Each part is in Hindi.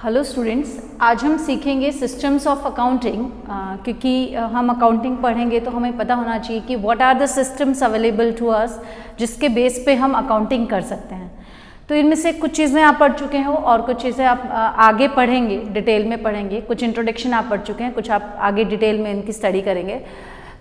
हेलो स्टूडेंट्स, आज हम सीखेंगे सिस्टम्स ऑफ अकाउंटिंग। क्योंकि हम अकाउंटिंग पढ़ेंगे तो हमें पता होना चाहिए कि what are the systems available to us जिसके बेस पे हम अकाउंटिंग कर सकते हैं। तो इनमें से कुछ चीज़ें आप पढ़ चुके हो और कुछ चीज़ें आप आगे पढ़ेंगे, डिटेल में पढ़ेंगे। कुछ इंट्रोडक्शन आप पढ़ चुके हैं, कुछ आप आगे डिटेल में इनकी स्टडी करेंगे।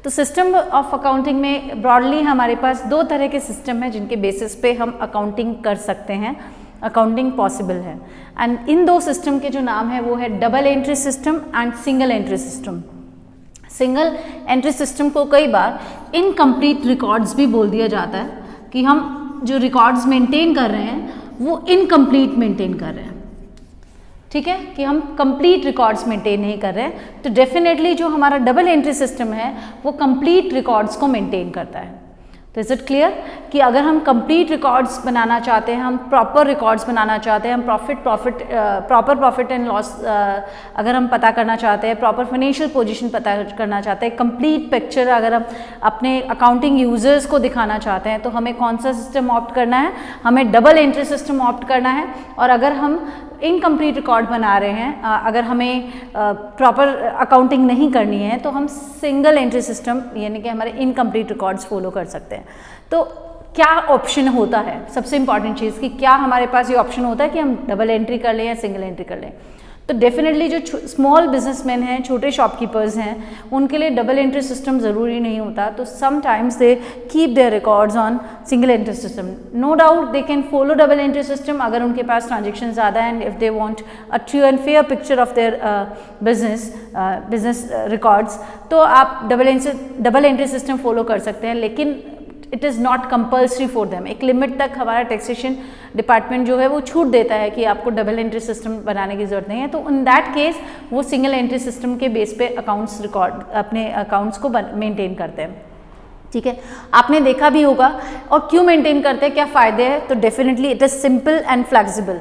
तो सिस्टम ऑफ अकाउंटिंग में ब्रॉडली हमारे पास दो तरह के सिस्टम हैं जिनके बेसिस पे हम अकाउंटिंग कर सकते हैं, अकाउंटिंग पॉसिबल है। एंड इन दो सिस्टम के जो नाम है वो है double entry system and single entry system. Single entry system को कई बार इनकम्प्लीट रिकॉर्ड्स भी बोल दिया जाता है कि हम जो रिकॉर्ड्स मेंटेन कर रहे हैं वो इनकम्प्लीट मेंटेन कर रहे हैं। ठीक है, कि हम कंप्लीट रिकॉर्ड्स मेंटेन नहीं कर रहे हैं। तो डेफिनेटली जो हमारा डबल एंट्री सिस्टम है वो कंप्लीट रिकॉर्ड्स को मेंटेन करता है। तो इज इट क्लियर कि अगर हम कंप्लीट रिकॉर्ड्स बनाना चाहते हैं, हम प्रॉपर रिकॉर्ड्स बनाना चाहते हैं, हम प्रॉपर प्रॉफिट एंड लॉस अगर हम पता करना चाहते हैं, प्रॉपर फाइनेंशियल पोजीशन पता करना चाहते हैं, कंप्लीट पिक्चर अगर हम अपने अकाउंटिंग यूजर्स को दिखाना चाहते हैं, तो हमें कौन सा सिस्टम ऑप्ट करना है? हमें डबल एंट्री सिस्टम ऑप्ट करना है। और अगर हम इनकम्प्लीट रिकॉर्ड बना रहे हैं, अगर हमें प्रॉपर अकाउंटिंग नहीं करनी है, तो हम सिंगल एंट्री सिस्टम यानी कि हमारे इनकम्प्लीट रिकॉर्ड्स फॉलो कर सकते हैं। तो क्या ऑप्शन होता है? सबसे इंपॉर्टेंट चीज़ कि क्या हमारे पास ये ऑप्शन होता है कि हम डबल एंट्री कर लें या सिंगल एंट्री कर लें। तो डेफिनेटली जो स्मॉल बिजनेसमैन हैं, छोटे शॉपकीपर्स हैं, उनके लिए डबल एंट्री सिस्टम ज़रूरी नहीं होता। तो sometimes they keep their records on single entry system. No doubt they can follow double entry system अगर उनके पास ट्रांजेक्शन ज़्यादा हैं, if they want a true and fair picture of their business records, तो आप डबल एंट्री सिस्टम फॉलो कर सकते हैं। लेकिन it is not compulsory for them. एक लिमिट तक हमारा टैक्सेशन डिपार्टमेंट जो है वो छूट देता है कि आपको डबल एंट्री सिस्टम बनाने की ज़रूरत नहीं है। तो इन दैट केस वो सिंगल एंट्री सिस्टम के बेस पे अकाउंट्स रिकॉर्ड अपने अकाउंट्स को मेंटेन करते हैं। ठीक है, आपने देखा भी होगा। और क्यों मेंटेन करते हैं, क्या फ़ायदे हैं? तो definitely it is simple and flexible.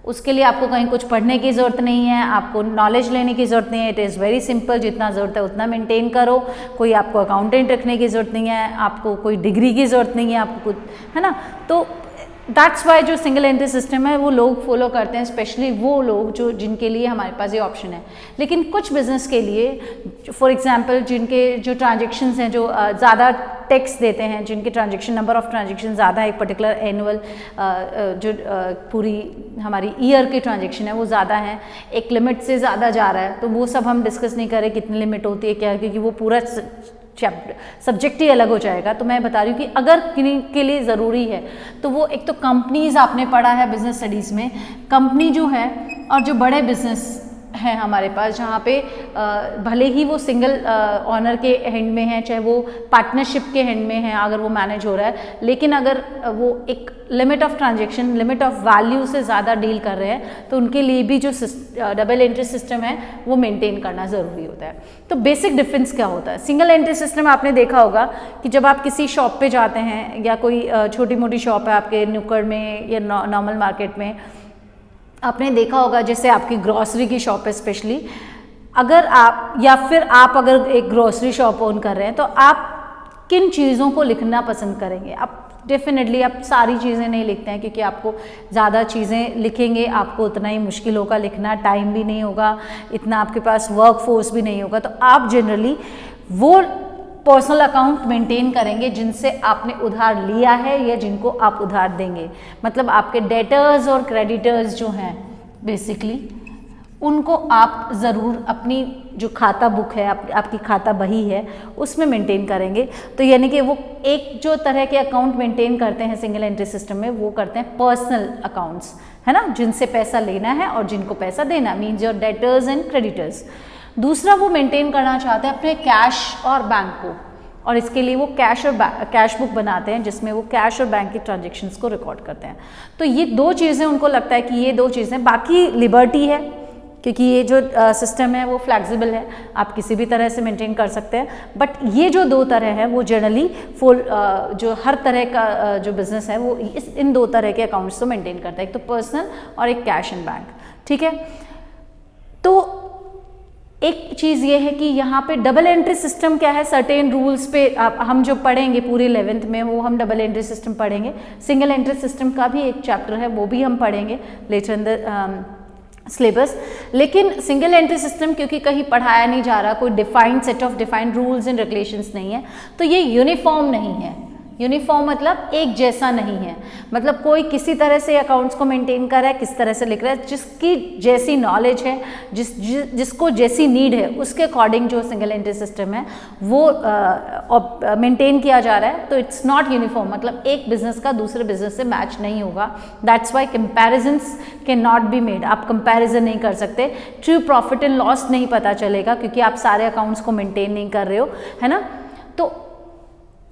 उसके लिए आपको कहीं कुछ पढ़ने की ज़रूरत नहीं है, आपको नॉलेज लेने की ज़रूरत नहीं है। इट इज़ वेरी सिंपल, जितना ज़रूरत है उतना मेंटेन करो। कोई आपको अकाउंटेंट रखने की ज़रूरत नहीं है, आपको कोई डिग्री की ज़रूरत नहीं है, आपको कुछ, है ना। तो दैट्स वाई जो सिंगल एंट्री सिस्टम है वो लोग फॉलो करते हैं, स्पेशली वो लोग जो जिनके लिए हमारे पास ये ऑप्शन है। लेकिन कुछ बिजनेस के लिए, फॉर एग्जांपल जिनके जो ट्रांजेक्शन्स हैं, जो ज़्यादा टैक्स देते हैं, जिनके ट्रांजेक्शन नंबर ऑफ ट्रांजेक्शन ज़्यादा है, एक पर्टिकुलर एनुअल जो पूरी हमारी ईयर की ट्रांजेक्शन है वो ज़्यादा है, एक लिमिट से ज़्यादा जा रहा है, तो वो सब हम डिस्कस नहीं करें कितनी लिमिट होती है क्या, क्योंकि वो पूरा सब्जेक्ट ही अलग हो जाएगा। तो मैं बता रही हूँ कि अगर किन्हीं के लिए ज़रूरी है तो वो एक तो कंपनीज आपने पढ़ा है बिजनेस स्टडीज़ में, कंपनी जो है और जो बड़े बिजनेस हैं हमारे पास, जहाँ पे भले ही वो सिंगल ऑनर के हैंड में है, चाहे वो पार्टनरशिप के हैंड में है अगर वो मैनेज हो रहा है, लेकिन अगर वो एक limit of transaction, limit of value से ज़्यादा डील कर रहे हैं, तो उनके लिए भी जो डबल एंट्री सिस्टम है वो मेंटेन करना ज़रूरी होता है। तो बेसिक डिफरेंस क्या होता है? सिंगल एंट्री सिस्टम आपने देखा होगा कि जब आप किसी शॉप पे जाते हैं, या कोई छोटी मोटी शॉप है आपके नुक्कड़ में या नॉर्मल मार्केट में, आपने देखा होगा जैसे आपकी ग्रॉसरी की शॉप है स्पेशली, अगर आप या फिर आप अगर एक ग्रॉसरी शॉप ओन कर रहे हैं, तो आप किन चीज़ों को लिखना पसंद करेंगे? आप डेफिनेटली आप सारी चीज़ें नहीं लिखते हैं, क्योंकि आपको ज़्यादा चीज़ें लिखेंगे आपको उतना ही मुश्किल होगा लिखना, टाइम भी नहीं होगा, इतना आपके पास वर्क फोर्स भी नहीं होगा। तो आप जनरली वो पर्सनल अकाउंट मेंटेन करेंगे जिनसे आपने उधार लिया है या जिनको आप उधार देंगे। मतलब आपके डेटर्स और क्रेडिटर्स जो हैं बेसिकली, उनको आप ज़रूर अपनी जो खाता बुक है, आपकी खाता बही है, उसमें मेंटेन करेंगे। तो यानी कि वो एक जो तरह के अकाउंट मेंटेन करते हैं सिंगल एंट्री सिस्टम में, वो करते हैं पर्सनल अकाउंट्स, है ना, जिनसे पैसा लेना है और जिनको पैसा देना, means your debtors and creditors. दूसरा, वो मेंटेन करना चाहते हैं अपने कैश और बैंक को, और इसके लिए वो कैश बुक बनाते हैं जिसमें वो कैश और बैंक की ट्रांजेक्शन्स को रिकॉर्ड करते हैं। तो ये दो चीज़ें उनको लगता है कि ये दो चीज़ें, बाकी लिबर्टी है क्योंकि ये जो सिस्टम है वो फ्लैक्सिबल है, आप किसी भी तरह से मेंटेन कर सकते हैं। बट ये जो दो तरह है वो जनरली जो हर तरह का जो बिजनेस है वो इन दो तरह के अकाउंट्स को मेंटेन करता है, एक तो पर्सनल और एक कैश एंड बैंक। ठीक है, तो एक चीज़ ये है कि यहाँ पे डबल एंट्री सिस्टम क्या है, सर्टेन रूल्स पे हम जो पढ़ेंगे पूरे 11th में वो हम डबल एंट्री सिस्टम पढ़ेंगे। सिंगल एंट्री सिस्टम का भी एक चैप्टर है वो भी हम पढ़ेंगे लेटर इन द सिलेबस। लेकिन सिंगल एंट्री सिस्टम क्योंकि कहीं पढ़ाया नहीं जा रहा, कोई defined set of defined rules and regulations नहीं है, तो ये यूनिफॉर्म नहीं है। यूनिफॉर्म मतलब एक जैसा नहीं है, मतलब कोई किसी तरह से अकाउंट्स को मेंटेन कर रहा है, किस तरह से लिख रहा है, जिसकी जैसी नॉलेज है, जिसको जैसी नीड है, उसके अकॉर्डिंग जो सिंगल एंट्री सिस्टम है वो मेंटेन किया जा रहा है। तो इट्स नॉट यूनिफॉर्म, मतलब एक बिजनेस का दूसरे बिजनेस से मैच नहीं होगा। That's why comparisons can not be made. आप कंपैरिजन नहीं कर सकते, ट्रू प्रॉफिट एंड लॉस नहीं पता चलेगा क्योंकि आप सारे अकाउंट्स को मेंटेन नहीं कर रहे हो, है ना। तो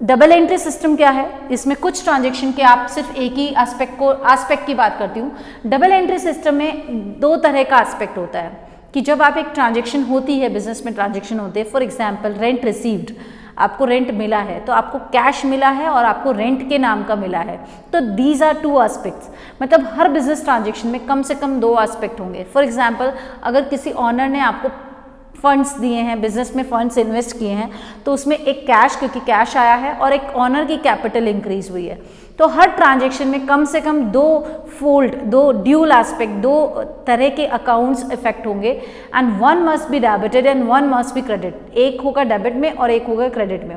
डबल एंट्री सिस्टम क्या है, इसमें कुछ ट्रांजेक्शन के आप सिर्फ एक ही एस्पेक्ट की बात करती हूँ। डबल एंट्री सिस्टम में दो तरह का एस्पेक्ट होता है कि जब आप एक ट्रांजेक्शन होती है, बिजनेस में ट्रांजेक्शन होते हैं, फॉर एग्जांपल रेंट रिसीव्ड, आपको रेंट मिला है तो आपको कैश मिला है और आपको रेंट के नाम का मिला है। तो दीज आर टू एस्पेक्ट्स, मतलब हर बिजनेस ट्रांजेक्शन में कम से कम दो एस्पेक्ट होंगे। फॉर एग्जांपल अगर किसी ऑनर ने आपको फंड्स दिए हैं, बिजनेस में फंड्स इन्वेस्ट किए हैं, तो उसमें एक कैश, क्योंकि कैश आया है, और एक ऑनर की कैपिटल इंक्रीज हुई है। तो हर ट्रांजैक्शन में कम से कम दो फोल्ड, दो ड्यूल एस्पेक्ट, दो तरह के अकाउंट्स इफेक्ट होंगे and one must be debited and one must be credit. एक होगा डेबिट में और एक होगा क्रेडिट में,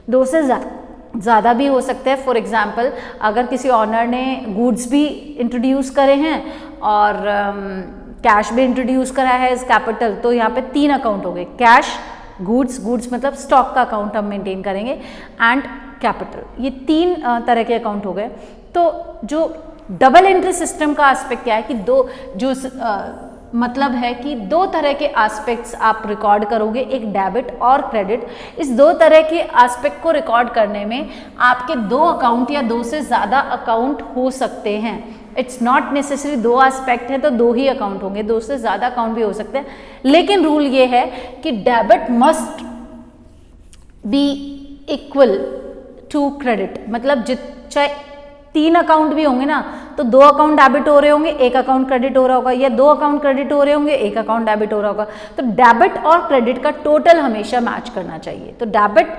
दो से ज़्यादा भी हो सकते हैं। फॉर एग्जाम्पल अगर किसी ऑनर ने गुड्स भी इंट्रोड्यूस करे हैं और कैश भी इंट्रोड्यूस करा है एज कैपिटल, तो यहाँ पे तीन अकाउंट हो गए, कैश, गुड्स मतलब स्टॉक का अकाउंट हम मेंटेन करेंगे, एंड कैपिटल। ये तीन तरह के अकाउंट हो गए। तो जो डबल एंट्री सिस्टम का एस्पेक्ट क्या है कि दो जो मतलब है कि दो तरह के एस्पेक्ट्स आप रिकॉर्ड करोगे, एक डेबिट और क्रेडिट। इस दो तरह के एस्पेक्ट को रिकॉर्ड करने में आपके दो अकाउंट या दो से ज़्यादा अकाउंट हो सकते हैं। इट्स नॉट नेसेसरी दो एस्पेक्ट है तो दो ही अकाउंट होंगे, दो से ज़्यादा अकाउंट भी हो सकते हैं। लेकिन रूल ये है कि debit must be equal to credit, मतलब चाहे तीन अकाउंट भी होंगे ना तो दो अकाउंट डेबिट हो रहे होंगे, एक अकाउंट क्रेडिट हो रहा होगा, या दो अकाउंट क्रेडिट हो रहे होंगे, एक अकाउंट डेबिट हो रहा होगा। तो डेबिट और क्रेडिट का टोटल हमेशा मैच करना चाहिए। तो debit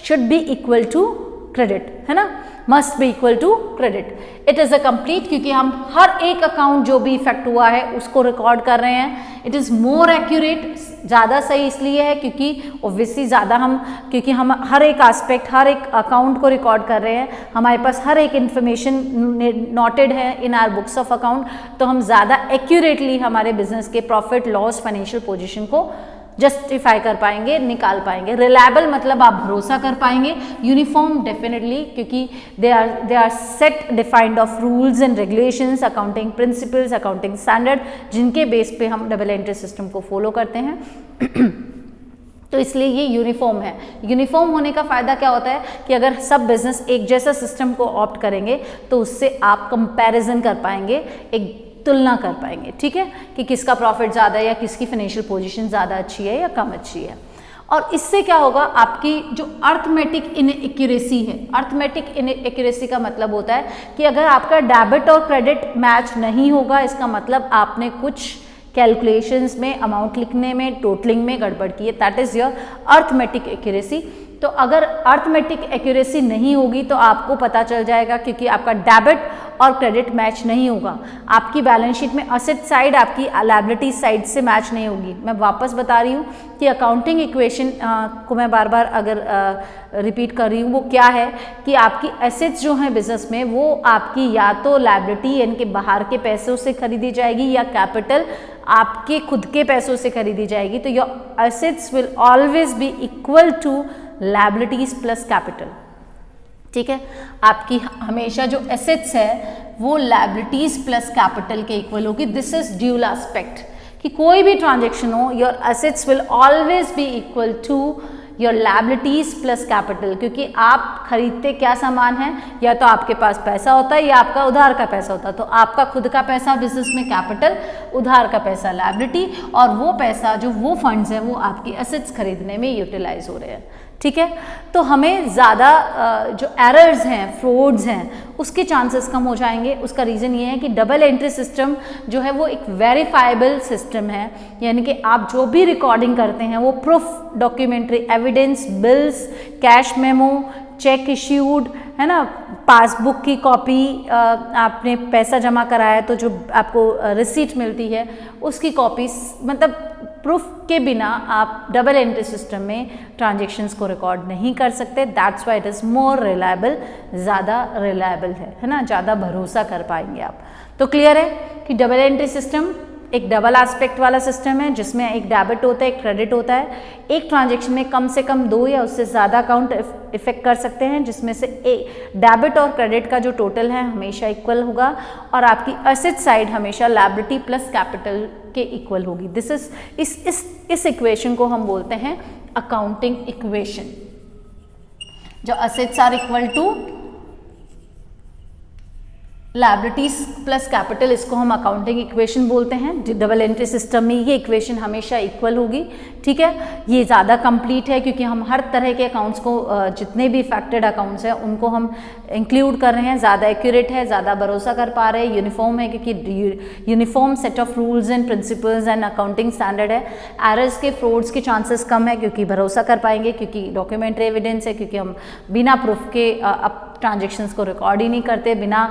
should be equal to credit, है ना, must be equal to credit. It is a complete, क्योंकि हम हर एक अकाउंट जो भी इफेक्ट हुआ है उसको रिकॉर्ड कर रहे हैं। इट इज़ मोर एक्यूरेट, ज़्यादा सही इसलिए है क्योंकि ऑब्वियसली क्योंकि हम हर एक एस्पेक्ट, हर एक अकाउंट को रिकॉर्ड कर रहे हैं, हमारे पास हर एक इन्फॉर्मेशन नोटेड है इन आर बुक्स ऑफ अकाउंट, तो हम ज़्यादा एक्यूरेटली हमारे बिजनेस के प्रॉफिट लॉस फाइनेंशियल पोजीशन को जस्टिफाई कर पाएंगे, निकाल पाएंगे। रिलायबल मतलब आप भरोसा कर पाएंगे। यूनिफॉर्म डेफिनेटली, क्योंकि they are set defined of rules and regulations, accounting principles, accounting standard, जिनके बेस पे हम डबल एंट्री सिस्टम को फॉलो करते हैं। तो इसलिए ये यूनिफॉर्म है। यूनिफॉर्म होने का फ़ायदा क्या होता है कि अगर सब बिजनेस एक जैसा सिस्टम को ऑप्ट करेंगे तो उससे आप कंपैरिजन कर पाएंगे, एक तुलना कर पाएंगे, ठीक है, कि किसका प्रॉफिट ज़्यादा है या किसकी फाइनेंशियल पोजीशन ज़्यादा अच्छी है या कम अच्छी है। और इससे क्या होगा, आपकी जो अर्थमेटिक इनएक्यूरेसी है, अर्थमेटिक इनएक्यूरेसी का मतलब होता है कि अगर आपका डेबिट और क्रेडिट मैच नहीं होगा, इसका मतलब आपने कुछ कैलकुलेशंस में, अमाउंट लिखने में, टोटलिंग में गड़बड़ की है। That is your arithmetic accuracy. तो अगर अर्थमेटिक एक्यूरेसी नहीं होगी तो आपको पता चल जाएगा, क्योंकि आपका डेबिट और क्रेडिट मैच नहीं होगा, आपकी बैलेंस शीट में असेट साइड आपकी लायबिलिटी साइड से मैच नहीं होगी। मैं वापस बता रही हूँ कि अकाउंटिंग इक्वेशन को मैं बार बार अगर रिपीट कर रही हूँ, वो क्या है कि आपकी एसेट्स जो हैं बिजनेस में, वो आपकी या तो लायबिलिटी यानी कि बाहर के पैसों से खरीदी जाएगी या कैपिटल आपके खुद के पैसों से खरीदी जाएगी। तो your assets will always be equal to liabilities plus capital, ठीक है। आपकी हमेशा जो एसेट्स है वो लायबिलिटीज प्लस कैपिटल के इक्वल होगी। दिस इज ड्यूल एस्पेक्ट, कि कोई भी ट्रांजेक्शन हो, your assets will always be equal to your liabilities plus capital, क्योंकि आप खरीदते क्या सामान है, या तो आपके पास पैसा होता है या आपका उधार का पैसा होता है। तो आपका खुद का पैसा बिजनेस में कैपिटल, उधार का पैसा लायबिलिटी, और वो पैसा जो वो फंड्स हैं वो आपकी एसेट्स खरीदने में यूटिलाइज हो रहे हैं, ठीक है। तो हमें ज़्यादा जो एरर्स हैं, फ्रॉड्स हैं, उसके चांसेस कम हो जाएंगे। उसका रीज़न ये है कि डबल एंट्री सिस्टम जो है वो एक वेरीफाइबल सिस्टम है, यानी कि आप जो भी रिकॉर्डिंग करते हैं वो proof, documentary evidence, bills, cash memo, check issued, है ना, पासबुक की कॉपी, आपने पैसा जमा कराया तो जो आपको रिसीट मिलती है उसकी कॉपी, मतलब प्रूफ के बिना आप डबल एंट्री सिस्टम में ट्रांजेक्शन्स को रिकॉर्ड नहीं कर सकते। That's why it is more reliable, ज़्यादा रिलायबल है ना, ज़्यादा भरोसा कर पाएंगे आप। तो क्लियर है कि डबल एंट्री सिस्टम एक डबल एस्पेक्ट वाला सिस्टम है जिसमें एक डेबिट होता है, एक क्रेडिट होता है। एक ट्रांजेक्शन में कम से कम 2 या उससे ज़्यादा अकाउंट इफेक्ट कर सकते हैं, जिसमें से एक डेबिट और क्रेडिट का जो टोटल है हमेशा इक्वल होगा और आपकी एसेट साइड हमेशा लायबिलिटी प्लस कैपिटल के इक्वल होगी। दिस इज इस इक्वेशन को हम बोलते हैं अकाउंटिंग इक्वेशन। जो assets are equal to liabilities plus capital, इसको हम अकाउंटिंग इक्वेशन बोलते हैं। डबल एंट्री सिस्टम में ये इक्वेशन हमेशा इक्वल होगी, ठीक है। ये ज़्यादा कंप्लीट है क्योंकि हम हर तरह के अकाउंट्स को, जितने भी इफेक्टेड अकाउंट्स हैं उनको हम इंक्लूड कर रहे हैं। ज़्यादा एक्यूरेट है, ज़्यादा भरोसा कर पा रहे हैं, यूनिफॉर्म है क्योंकि uniform set of rules and principles and accounting standard है। एरर्स के, फ्रॉड्स के चांसेस कम है क्योंकि भरोसा कर पाएंगे, क्योंकि डॉक्यूमेंट्री एविडेंस है, क्योंकि हम बिना प्रूफ के ट्रांजेक्शन्स को रिकॉर्ड ही नहीं करते, बिना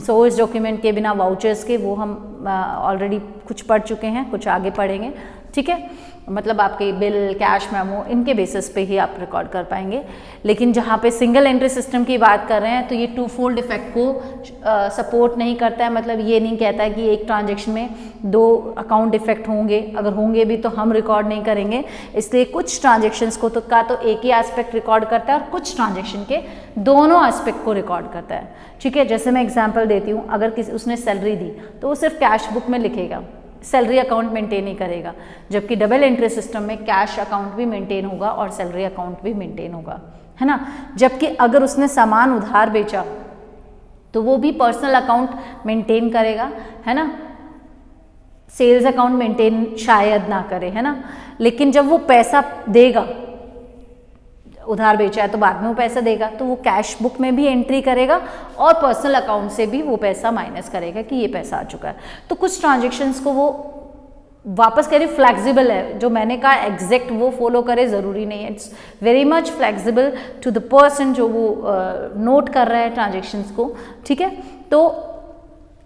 सोर्स डॉक्यूमेंट के, बिना वाउचर्स के। वो हम ऑलरेडी कुछ पढ़ चुके हैं, कुछ आगे पढ़ेंगे, ठीक है। मतलब आपके बिल, कैश मेमो, इनके बेसिस पे ही आप रिकॉर्ड कर पाएंगे। लेकिन जहाँ पे सिंगल एंट्री सिस्टम की बात कर रहे हैं तो ये 2-फोल्ड इफेक्ट को सपोर्ट नहीं करता है। मतलब ये नहीं कहता है कि एक ट्रांजेक्शन में 2 अकाउंट इफेक्ट होंगे, अगर होंगे भी तो हम रिकॉर्ड नहीं करेंगे। इसलिए कुछ ट्रांजेक्शन्स को तो एक ही एस्पेक्ट रिकॉर्ड करता है और कुछ ट्रांजेक्शन के दोनों एस्पेक्ट को रिकॉर्ड करता है, ठीक है। जैसे मैं एग्जाम्पल देती हूँ, अगर किसी उसने सैलरी दी तो वो सिर्फ कैश बुक में लिखेगा, सैलरी अकाउंट मेंटेन नहीं करेगा। जबकि डबल एंट्री सिस्टम में कैश अकाउंट भी मेंटेन होगा और सैलरी अकाउंट भी मेंटेन होगा, है ना। जबकि अगर उसने सामान उधार बेचा तो वो भी पर्सनल अकाउंट मेंटेन करेगा, है ना। सेल्स अकाउंट मेंटेन शायद ना करे, है ना। लेकिन जब वो पैसा देगा, उधार बेचा है तो बाद में वो पैसा देगा, तो वो कैश बुक में भी एंट्री करेगा और पर्सनल अकाउंट से भी वो पैसा माइनस करेगा कि ये पैसा आ चुका है। तो कुछ ट्रांजेक्शन्स को वो वापस कह रही फ्लैक्सिबल है, जो मैंने कहा एग्जैक्ट वो फॉलो करे ज़रूरी नहीं है। It's very much flexible to the person जो वो नोट कर रहा है ट्रांजेक्शन्स को, ठीक है। तो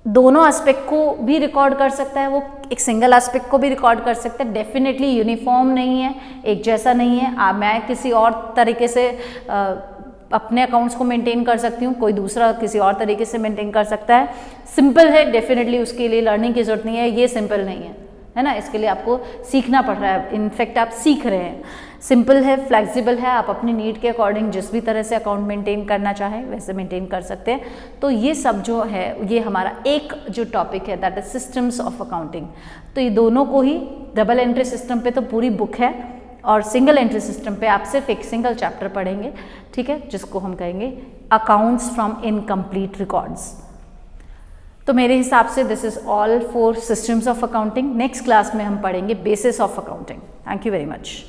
दोनों एस्पेक्ट को भी रिकॉर्ड कर सकता है, वो एक सिंगल एस्पेक्ट को भी रिकॉर्ड कर सकता है। डेफिनेटली यूनिफॉर्म नहीं है, एक जैसा नहीं है। मैं किसी और तरीके से अपने अकाउंट्स को मेंटेन कर सकती हूँ, कोई दूसरा किसी और तरीके से मेंटेन कर सकता है। सिंपल है, डेफिनेटली उसके लिए लर्निंग की जरूरत नहीं है। ये सिंपल नहीं है ना, इसके लिए आपको सीखना पड़ रहा है। इनफैक्ट आप सीख रहे हैं। सिंपल है, फ्लेक्सिबल है, आप अपनी नीड के अकॉर्डिंग जिस भी तरह से अकाउंट मेंटेन करना चाहें वैसे मेंटेन कर सकते हैं। तो ये सब जो है, ये हमारा एक जो टॉपिक है that is systems of accounting. तो ये दोनों को ही, डबल एंट्री सिस्टम पे तो पूरी बुक है और सिंगल एंट्री सिस्टम पे आप सिर्फ एक सिंगल चैप्टर पढ़ेंगे, ठीक है, जिसको हम कहेंगे अकाउंट्स फ्रॉम इनकम्प्लीट रिकॉर्ड्स। तो मेरे हिसाब से this is all for systems of accounting. Next class में हम पढ़ेंगे basis of accounting. Thank you very much.